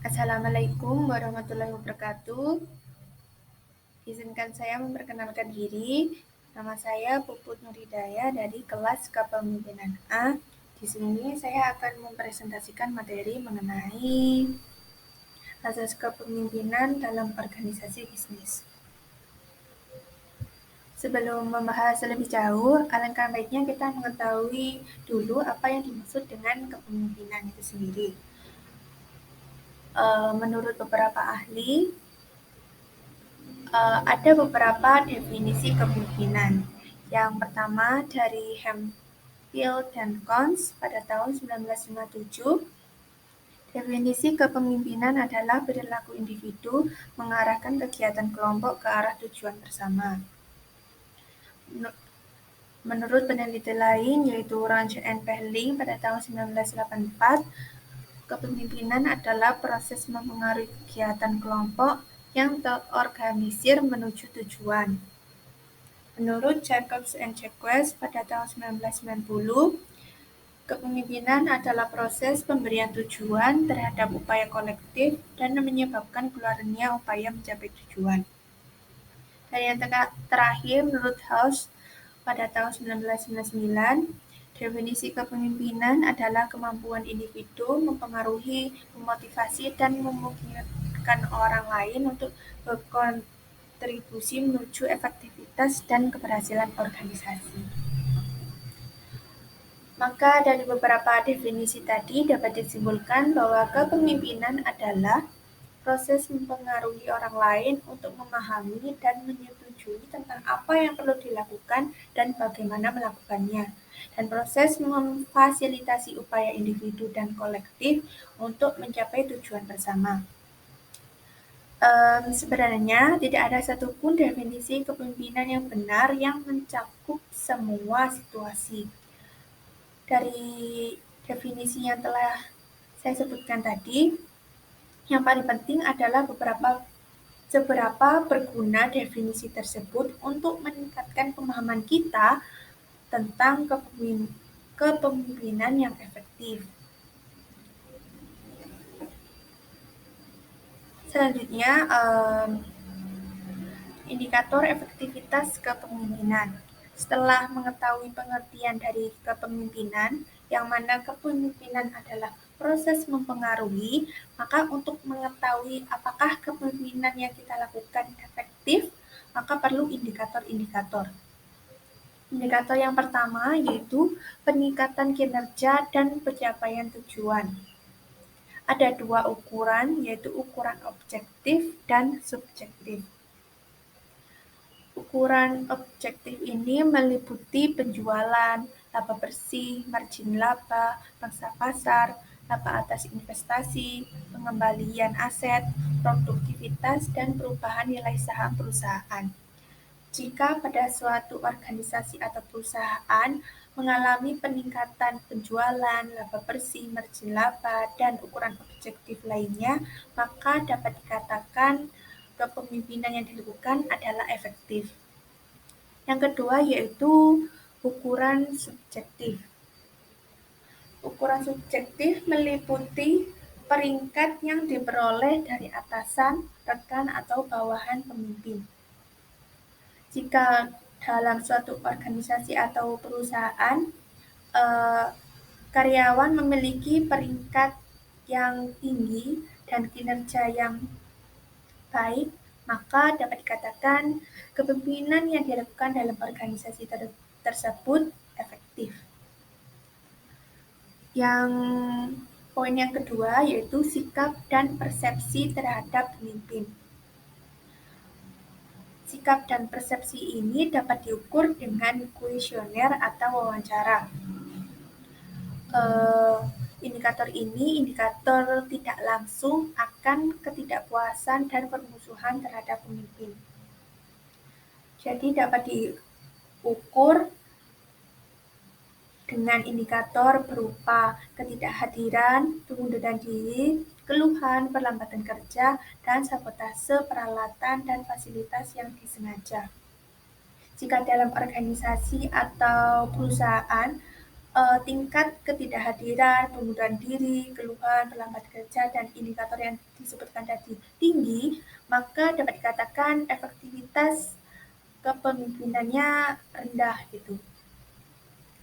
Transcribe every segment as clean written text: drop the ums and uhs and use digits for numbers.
Assalamualaikum warahmatullahi wabarakatuh. Izinkan saya memperkenalkan diri. Nama saya Puput Nuridaya dari kelas Kepemimpinan A. Di sini saya akan mempresentasikan materi mengenai asas kepemimpinan dalam organisasi bisnis. Sebelum membahas lebih jauh, alangkah baiknya kita mengetahui dulu apa yang dimaksud dengan kepemimpinan itu sendiri. Menurut beberapa ahli, ada beberapa definisi kepemimpinan. Yang pertama dari Hemphill dan Cons pada tahun 1957, definisi kepemimpinan adalah perilaku individu mengarahkan kegiatan kelompok ke arah tujuan bersama. Menurut peneliti lain yaitu Range and Perling pada tahun 1984, kepemimpinan adalah proses mempengaruhi kegiatan kelompok yang terorganisir menuju tujuan. Menurut Jacobs and Jacques pada tahun 1990, kepemimpinan adalah proses pemberian tujuan terhadap upaya kolektif dan menyebabkan keluarnya upaya mencapai tujuan. Dan yang terakhir, menurut House pada tahun 1999, definisi kepemimpinan adalah kemampuan individu mempengaruhi, memotivasi, dan memungkinkan orang lain untuk berkontribusi menuju efektivitas dan keberhasilan organisasi. Maka dari beberapa definisi tadi dapat disimpulkan bahwa kepemimpinan adalah proses mempengaruhi orang lain untuk memahami dan menyetujui tentang apa yang perlu dilakukan dan bagaimana melakukannya, dan proses memfasilitasi upaya individu dan kolektif untuk mencapai tujuan bersama. Sebenarnya tidak ada satupun definisi kepemimpinan yang benar yang mencakup semua situasi. Dari definisi yang telah saya sebutkan tadi, yang paling penting adalah seberapa berguna definisi tersebut untuk meningkatkan pemahaman kita tentang kepemimpinan yang efektif. Selanjutnya, indikator efektivitas kepemimpinan. Setelah mengetahui pengertian dari kepemimpinan, yang mana kepemimpinan adalah proses mempengaruhi, maka untuk mengetahui apakah kepemimpinan yang kita lakukan efektif, maka perlu indikator-indikator. Indikator yang pertama yaitu peningkatan kinerja dan pencapaian tujuan. Ada dua ukuran, yaitu ukuran objektif dan subjektif. Ukuran objektif ini meliputi penjualan, laba bersih, margin laba, pangsa pasar, laba atas investasi, pengembalian aset, produktivitas, dan perubahan nilai saham perusahaan. Jika pada suatu organisasi atau perusahaan mengalami peningkatan penjualan, laba bersih, margin laba, dan ukuran objektif lainnya, maka dapat dikatakan kepemimpinan yang dilakukan adalah efektif. Yang kedua yaitu ukuran subjektif. Ukuran subjektif meliputi peringkat yang diperoleh dari atasan, rekan, atau bawahan pemimpin. Jika dalam suatu organisasi atau perusahaan, karyawan memiliki peringkat yang tinggi dan kinerja yang baik, maka dapat dikatakan kepemimpinan yang dilakukan dalam organisasi tersebut efektif. Yang poin yang kedua yaitu sikap dan persepsi terhadap pemimpin. Sikap dan persepsi ini dapat diukur dengan kuesioner atau wawancara. Indikator ini indikator tidak langsung akan ketidakpuasan dan permusuhan terhadap pemimpin. Jadi dapat diukur dengan indikator berupa ketidakhadiran, pengunduran diri, keluhan, perlambatan kerja, dan sabotase peralatan dan fasilitas yang disengaja. Jika dalam organisasi atau perusahaan tingkat ketidakhadiran, pengunduran diri, keluhan, terlambat kerja, dan indikator yang disebutkan tadi tinggi, maka dapat dikatakan efektivitas kepemimpinannya rendah gitu.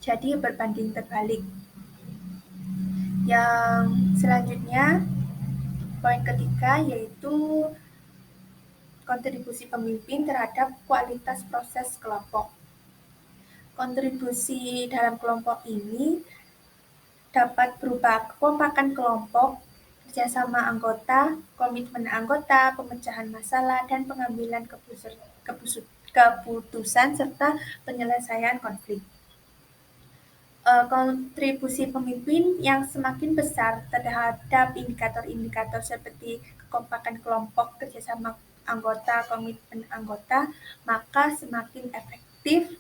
Jadi berbanding terbalik. Yang selanjutnya, poin ketiga yaitu kontribusi pemimpin terhadap kualitas proses kelompok. Kontribusi dalam kelompok ini dapat berupa kekompakan kelompok, kerjasama anggota, komitmen anggota, pemecahan masalah, dan pengambilan keputusan serta penyelesaian konflik. Kontribusi pemimpin yang semakin besar terhadap indikator-indikator seperti kekompakan kelompok, kerjasama anggota, komitmen anggota, maka semakin efektif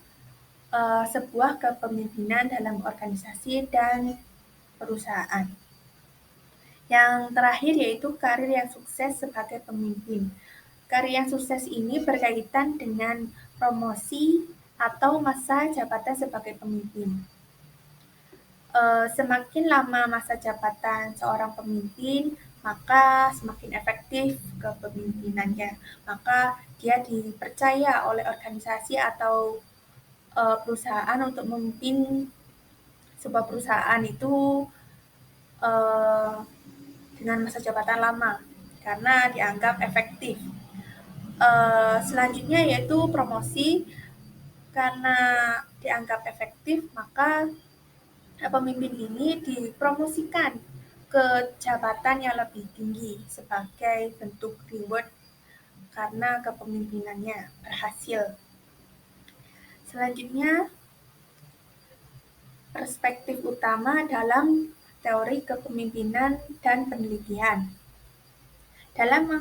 sebuah kepemimpinan dalam organisasi dan perusahaan. Yang terakhir yaitu karir yang sukses sebagai pemimpin. Karir yang sukses ini berkaitan dengan promosi atau masa jabatan sebagai pemimpin. Semakin lama masa jabatan seorang pemimpin, maka semakin efektif kepemimpinannya. Maka dia dipercaya oleh organisasi atau perusahaan untuk memimpin sebuah perusahaan itu dengan masa jabatan lama karena dianggap efektif. Selanjutnya yaitu promosi. Karena dianggap efektif, maka pemimpin ini dipromosikan ke jabatan yang lebih tinggi sebagai bentuk reward karena kepemimpinannya berhasil. Selanjutnya, perspektif utama dalam teori kepemimpinan dan penelitian. Dalam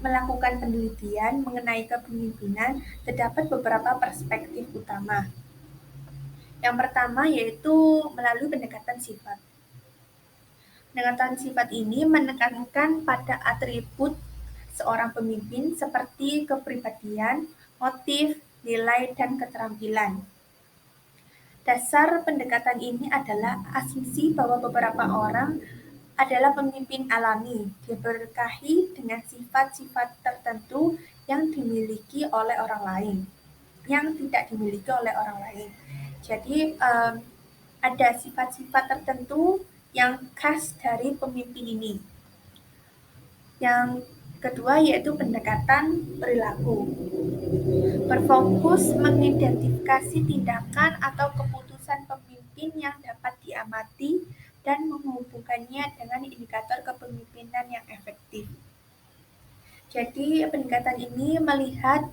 melakukan penelitian mengenai kepemimpinan, terdapat beberapa perspektif utama. Yang pertama yaitu melalui pendekatan sifat. Pendekatan sifat ini menekankan pada atribut seorang pemimpin seperti kepribadian, motif, nilai, dan keterampilan. Dasar pendekatan ini adalah asumsi bahwa beberapa orang adalah pemimpin alami, diberkahi dengan sifat-sifat tertentu yang dimiliki oleh orang lain, yang tidak dimiliki oleh orang lain. Jadi ada sifat-sifat tertentu yang khas dari pemimpin ini. Yang kedua yaitu pendekatan perilaku. Berfokus mengidentifikasi tindakan atau keputusan pemimpin yang dapat diamati dan menghubungkannya dengan indikator kepemimpinan yang efektif. Jadi pendekatan ini melihat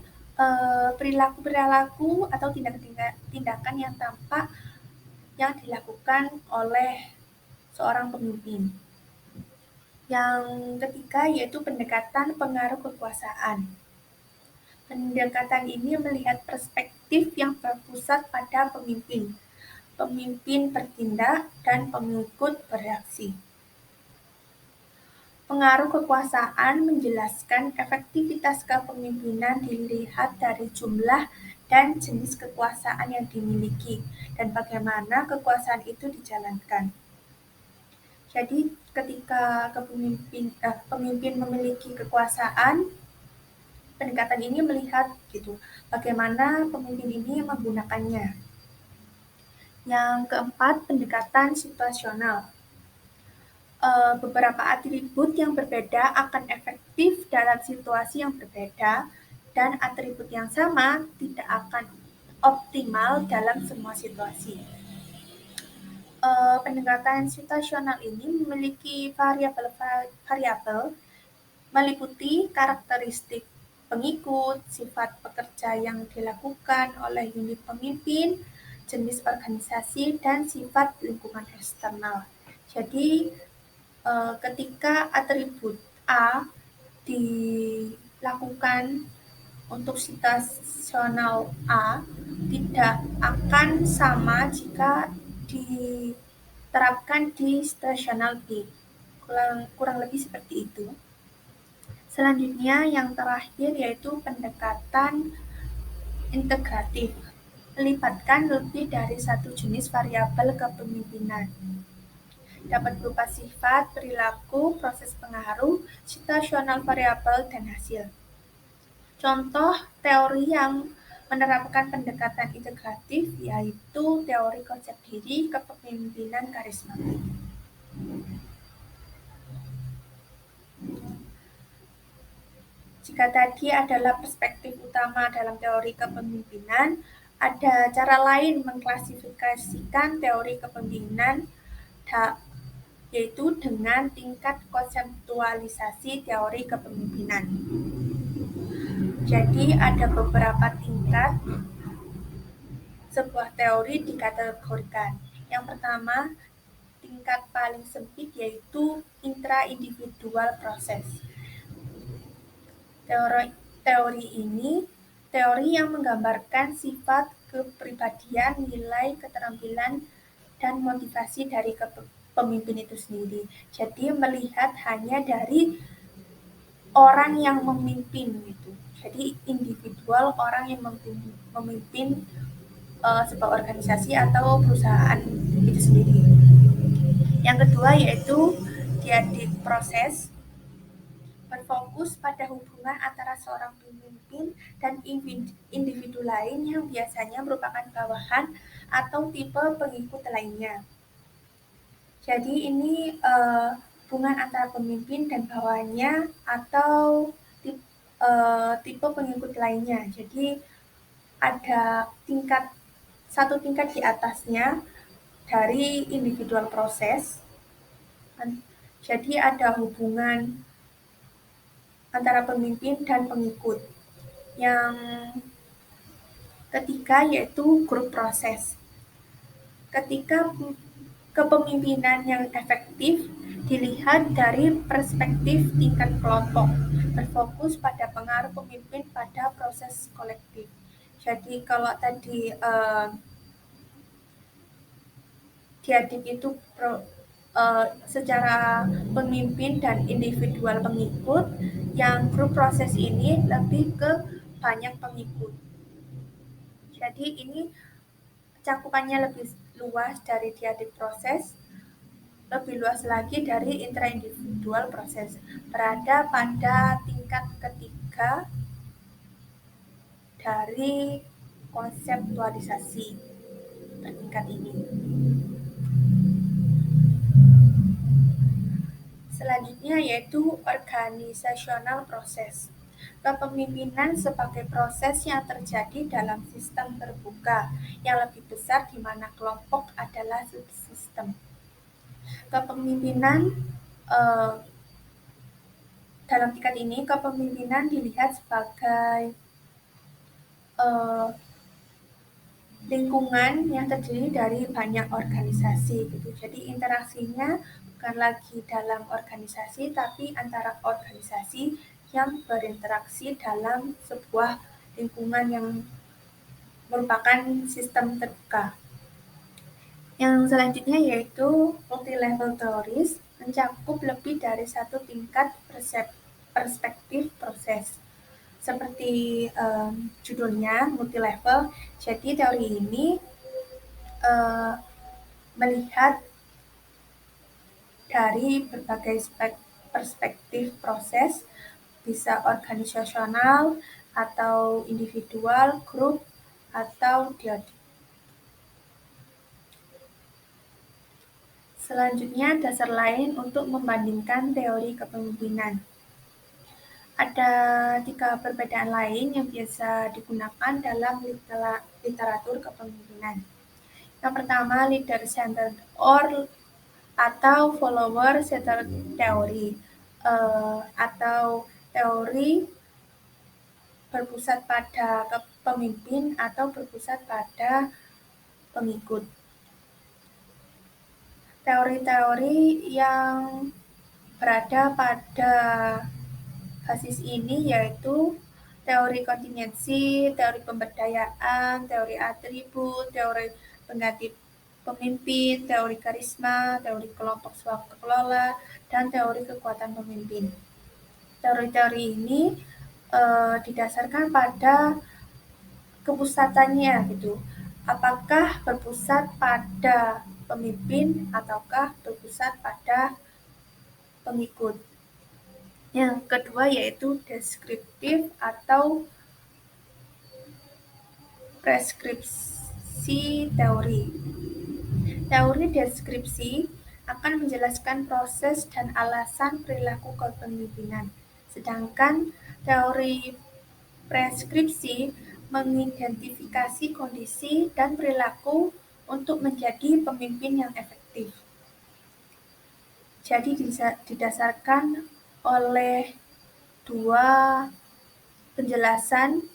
perilaku-perilaku atau tindakan yang tampak yang dilakukan oleh seorang pemimpin. Yang ketiga yaitu pendekatan pengaruh kekuasaan. Pendekatan ini melihat perspektif yang berpusat pada pemimpin. Pemimpin bertindak dan pengikut bereaksi. Pengaruh kekuasaan menjelaskan efektivitas kepemimpinan dilihat dari jumlah dan jenis kekuasaan yang dimiliki dan bagaimana kekuasaan itu dijalankan. Jadi ketika pemimpin memiliki kekuasaan, pendekatan ini melihat gitu bagaimana pemimpin ini menggunakannya. Yang keempat, pendekatan situasional. Beberapa atribut yang berbeda akan efektif dalam situasi yang berbeda dan atribut yang sama tidak akan optimal dalam semua situasi. Pendekatan situasional ini memiliki variabel meliputi karakteristik pengikut, sifat pekerja yang dilakukan oleh unit pemimpin, jenis organisasi, dan sifat lingkungan eksternal. Jadi ketika atribut A dilakukan untuk situasional A tidak akan sama jika diterapkan di situasional B. Kurang lebih seperti itu. Selanjutnya yang terakhir yaitu pendekatan integratif. melibatkan lebih dari satu jenis variabel kepemimpinan. Dapat berupa sifat, perilaku, proses pengaruh, situasional variabel, dan hasil. Contoh teori yang menerapkan pendekatan integratif yaitu teori konsep diri, kepemimpinan karismatik. Jika tadi adalah perspektif utama dalam teori kepemimpinan, ada cara lain mengklasifikasikan teori kepemimpinan, yaitu dengan tingkat konseptualisasi teori kepemimpinan. Jadi ada beberapa tingkat sebuah teori dikategorikan. Yang pertama, tingkat paling sempit yaitu intra-individual proses. Teori ini teori yang menggambarkan sifat, kepribadian, nilai, keterampilan, dan motivasi dari pemimpin itu sendiri. Jadi melihat hanya dari orang yang memimpin gitu. Jadi individual orang yang memimpin sebuah organisasi atau perusahaan itu sendiri. Yang kedua yaitu diadik proses, berfokus pada hubungan antara seorang pemimpin dan individu lain yang biasanya merupakan bawahan atau tipe pengikut lainnya. Jadi ini hubungan antara pemimpin dan bawahannya atau tipe pengikut lainnya. Jadi ada satu tingkat di atasnya dari individual proses. Jadi ada hubungan antara pemimpin dan pengikut. Yang ketiga yaitu grup proses. Ketika kepemimpinan yang efektif dilihat dari perspektif tingkat kelompok, berfokus pada pengaruh pemimpin pada proses kolektif. Jadi kalau tadi diadik itu secara pemimpin dan individual pengikut, yang grup proses ini lebih ke banyak pengikut. Jadi ini cakupannya lebih luas dari diadik proses, lebih luas lagi dari intra-individual proses, berada pada tingkat ketiga dari konseptualisasi bertingkat ini. Selanjutnya yaitu organisasional proses. Kepemimpinan sebagai proses yang terjadi dalam sistem terbuka yang lebih besar di mana kelompok adalah subsistem. Kepemimpinan dalam tingkat ini, kepemimpinan dilihat sebagai lingkungan yang terdiri dari banyak organisasi gitu. Jadi interaksinya bukan lagi dalam organisasi tapi antara organisasi yang berinteraksi dalam sebuah lingkungan yang merupakan sistem terbuka. Yang selanjutnya yaitu multi-level theories, mencakup lebih dari satu tingkat perspektif proses. Seperti judulnya multi-level, jadi teori ini melihat dari berbagai perspektif proses, bisa organisasional, atau individual, grup, atau diadik. Selanjutnya, dasar lain untuk membandingkan teori kepemimpinan. Ada 3 perbedaan lain yang biasa digunakan dalam literatur kepemimpinan. Yang pertama, leader-centered atau follower-centered theory, atau teori berpusat pada pemimpin atau berpusat pada pengikut. Teori-teori yang berada pada basis ini yaitu teori kontingensi, teori pemberdayaan, teori atribut, teori pengganti pemimpin, teori karisma, teori kelompok kelola, dan teori kekuatan pemimpin. Teori-teori ini didasarkan pada kepusatannya gitu. Apakah berpusat pada pemimpin ataukah berpusat pada pengikut? Yang kedua yaitu deskriptif atau preskripsi teori. Teori deskripsi akan menjelaskan proses dan alasan perilaku kepemimpinan, sedangkan teori preskripsi mengidentifikasi kondisi dan perilaku untuk menjadi pemimpin yang efektif. Jadi didasarkan oleh dua penjelasan.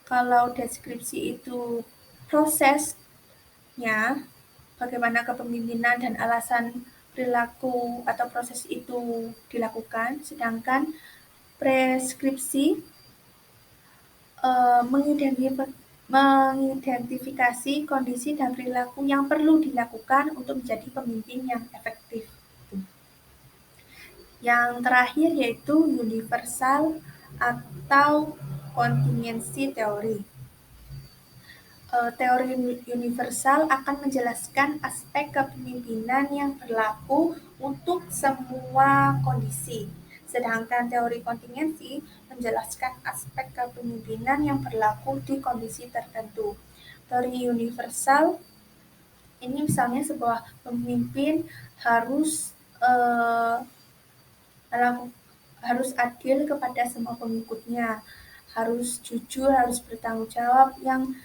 Kalau deskripsi itu prosesnya, bagaimana kepemimpinan dan alasan perilaku atau proses itu dilakukan, sedangkan preskripsi mengidentifikasi kondisi dan perilaku yang perlu dilakukan untuk menjadi pemimpin yang efektif. Yang terakhir yaitu universal atau contingency teori. Teori universal akan menjelaskan aspek kepemimpinan yang berlaku untuk semua kondisi, sedangkan teori kontingensi menjelaskan aspek kepemimpinan yang berlaku di kondisi tertentu. Teori universal ini misalnya sebuah pemimpin harus adil kepada semua pengikutnya, harus jujur, harus bertanggung jawab, yang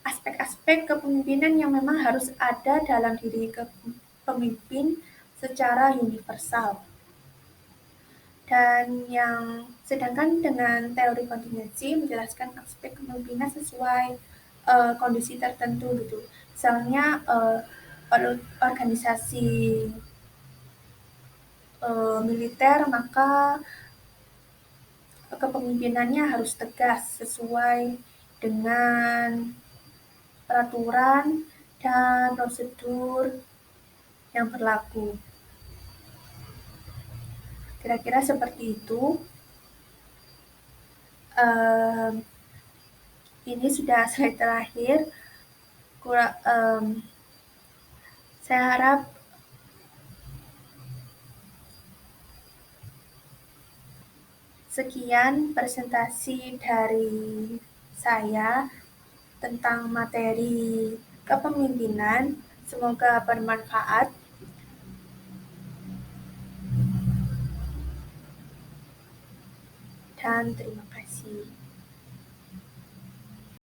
aspek-aspek kepemimpinan yang memang harus ada dalam diri pemimpin secara universal. Dan yang sedangkan dengan teori kontingensi menjelaskan aspek kepemimpinan sesuai kondisi tertentu gitu. Misalnya organisasi militer, maka kepemimpinannya harus tegas sesuai dengan peraturan dan prosedur yang berlaku. Kira-kira seperti itu. Ini sudah slide terakhir. Saya harap sekian presentasi dari saya tentang materi kepemimpinan. Semoga bermanfaat. Dan terima kasih.